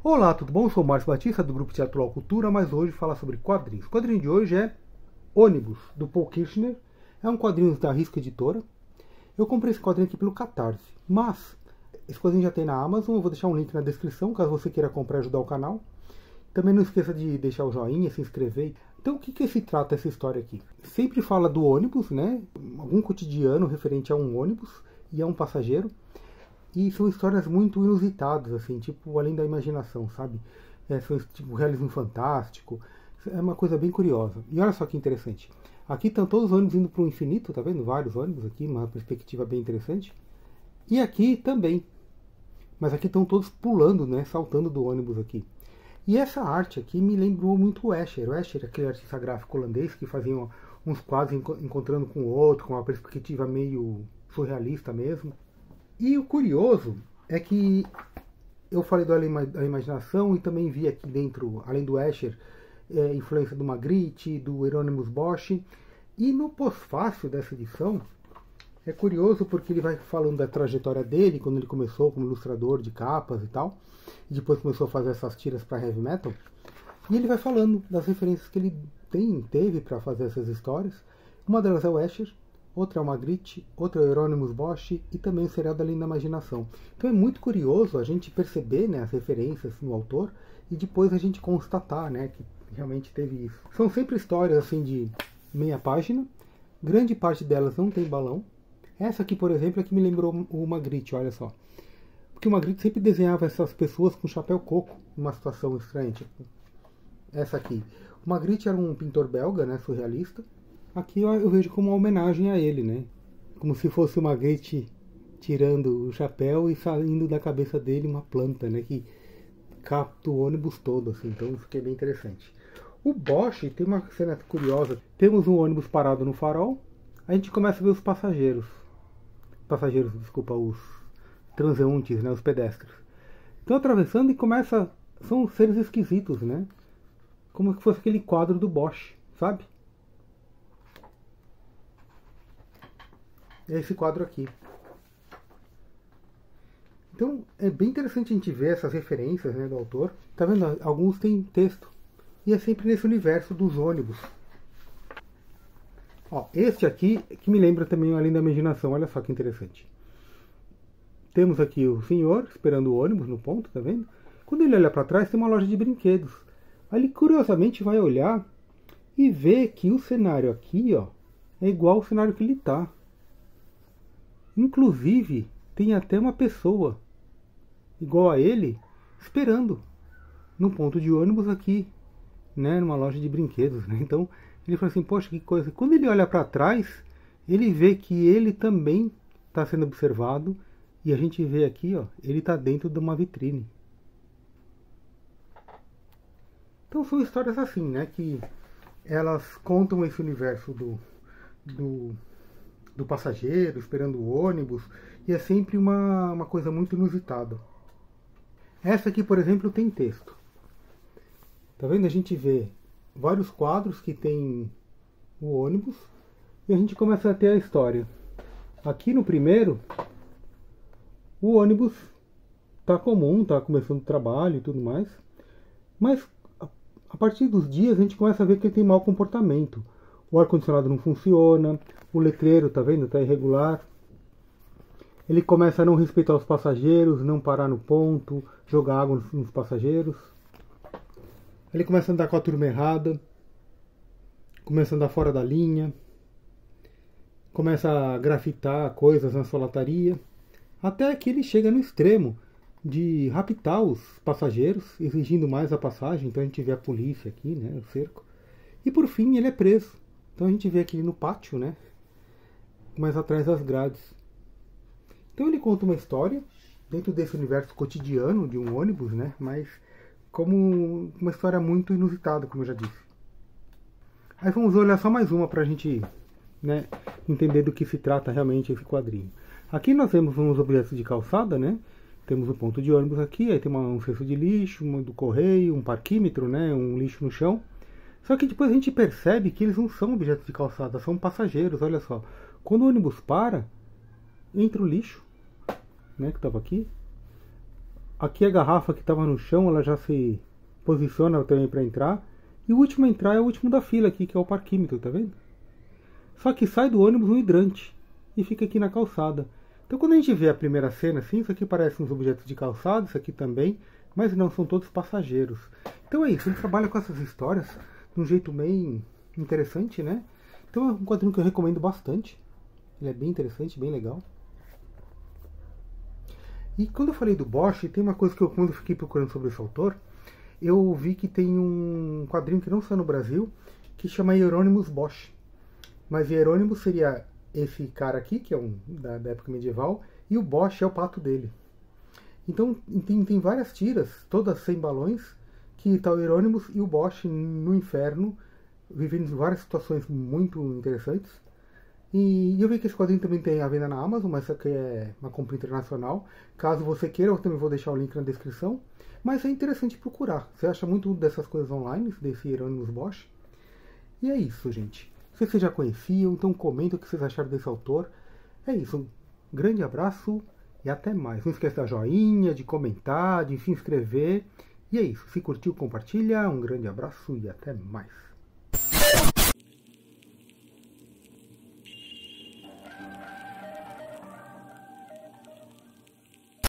Olá, tudo bom? Eu sou o Márcio Batista, do Grupo Teatro Cultura, mas hoje falar sobre quadrinhos. O quadrinho de hoje é Ônibus, do Paul Kirchner. É um quadrinho da Risco Editora. Eu comprei esse quadrinho aqui pelo Catarse, mas esse quadrinho já tem na Amazon. Eu vou deixar um link na descrição, caso você queira comprar e ajudar o canal. Também não esqueça de deixar o joinha, se inscrever. Então, o que se trata essa história aqui? Sempre fala do ônibus, né? Algum cotidiano referente a um ônibus e a um passageiro. E são histórias muito inusitadas, assim, tipo, além da imaginação, sabe? São tipo realismo fantástico. É uma coisa bem curiosa. E olha só que interessante. Aqui estão todos os ônibus indo para o infinito, tá vendo? Vários ônibus aqui, uma perspectiva bem interessante. E aqui também. Mas aqui estão todos pulando, né? Saltando do ônibus aqui. E essa arte aqui me lembrou muito o Escher. O Escher, aquele artista gráfico holandês que fazia uns quadros encontrando com o outro, com uma perspectiva meio surrealista mesmo. E o curioso é que eu falei da imaginação e também vi aqui dentro, além do Escher, influência do Magritte, do Hieronymus Bosch. E no pós-fácil dessa edição, é curioso porque ele vai falando da trajetória dele, quando ele começou como ilustrador de capas e tal, e depois começou a fazer essas tiras para heavy metal. E ele vai falando das referências que ele teve para fazer essas histórias. Uma delas é o Escher, outra é o Magritte, outra é o Hieronymus Bosch e também o Serial da Linda Imaginação. Então é muito curioso a gente perceber, né, as referências no autor e depois a gente constatar, né, que realmente teve isso. São sempre histórias assim de meia página, grande parte delas não tem balão. Essa aqui, por exemplo, é que me lembrou o Magritte, olha só. Porque o Magritte sempre desenhava essas pessoas com chapéu coco, numa situação estranha, tipo essa aqui. O Magritte era um pintor belga, né, surrealista. Aqui eu vejo como uma homenagem a ele, né? Como se fosse o Magritte tirando o chapéu e saindo da cabeça dele uma planta, né? Que capta o ônibus todo, assim. Então isso aqui é bem interessante. O Bosch tem uma cena curiosa. Temos um ônibus parado no farol. A gente começa a ver os passageiros. Desculpa, os transeuntes, né? Os pedestres. Estão atravessando e começa... São seres esquisitos, né? Como se fosse aquele quadro do Bosch, sabe? É esse quadro aqui. Então é bem interessante a gente ver essas referências, né, do autor. Tá vendo? Alguns têm texto. E é sempre nesse universo dos ônibus. Ó, este aqui que me lembra também Além da Imaginação. Olha só que interessante. Temos aqui o senhor esperando o ônibus no ponto, tá vendo? Quando ele olha para trás tem uma loja de brinquedos. Aí ele curiosamente vai olhar e vê que o cenário aqui, ó, é igual ao cenário que ele tá. Inclusive, tem até uma pessoa igual a ele esperando no ponto de ônibus aqui, né, numa loja de brinquedos, né? Então, ele fala assim, poxa, que coisa. Quando ele olha para trás, ele vê que ele também está sendo observado e a gente vê aqui, ó, ele está dentro de uma vitrine. Então, são histórias assim, né, que elas contam esse universo do passageiro esperando o ônibus, e é sempre uma coisa muito inusitada. Essa aqui, por exemplo, tem texto. Tá vendo? A gente vê vários quadros que tem o ônibus e a gente começa a ter a história. Aqui no primeiro, o ônibus tá comum, tá começando o trabalho e tudo mais, mas a partir dos dias a gente começa a ver que ele tem mau comportamento. O ar-condicionado não funciona, o letreiro, tá vendo? Tá irregular. Ele começa a não respeitar os passageiros, não parar no ponto, jogar água nos passageiros. Ele começa a andar com a turma errada, começa a andar fora da linha, começa a grafitar coisas na solataria, até que ele chega no extremo de raptar os passageiros, exigindo mais a passagem. Então a gente vê a polícia aqui, né, o cerco. E por fim ele é preso. Então a gente vê aqui no pátio, né, mas atrás das grades. Então ele conta uma história dentro desse universo cotidiano de um ônibus, né, mas como uma história muito inusitada, como eu já disse. Aí vamos olhar só mais uma para a gente, né, entender do que se trata realmente esse quadrinho. Aqui nós temos uns objetos de calçada, né? Temos um ponto de ônibus aqui, aí tem um cesto de lixo, um do correio, um parquímetro, né, um lixo no chão. Só que depois a gente percebe que eles não são objetos de calçada, são passageiros, olha só. Quando o ônibus para, entra o lixo, né, que estava aqui. Aqui a garrafa que estava no chão, ela já se posiciona também para entrar. E o último a entrar é o último da fila aqui, que é o parquímetro, tá vendo? Só que sai do ônibus um hidrante e fica aqui na calçada. Então quando a gente vê a primeira cena assim, isso aqui parece uns objetos de calçado, isso aqui também, mas não, são todos passageiros. Então é isso, a gente trabalha com essas histórias de um jeito meio interessante, né? Então é um quadrinho que eu recomendo bastante. Ele é bem interessante, bem legal. E quando eu falei do Bosch, tem uma coisa que quando eu fiquei procurando sobre esse autor, eu vi que tem um quadrinho que não saiu no Brasil, que chama Hieronymus Bosch. Mas Hieronymus seria esse cara aqui, que é da época medieval, e o Bosch é o pato dele. Então tem várias tiras, todas sem balões, que está o Hieronymus e o Bosch no inferno, vivendo em várias situações muito interessantes. E eu vi que esse quadrinho também tem a venda na Amazon, mas isso aqui é uma compra internacional. Caso você queira, eu também vou deixar o link na descrição. Mas é interessante procurar. Você acha muito dessas coisas online, desse Hieronymus Bosch. E é isso, gente. Se vocês já conheciam, então comentem o que vocês acharam desse autor. É isso. Um grande abraço e até mais. Não esqueça da joinha, de comentar, de se inscrever. E é isso. Se curtiu, compartilha. Um grande abraço e até mais.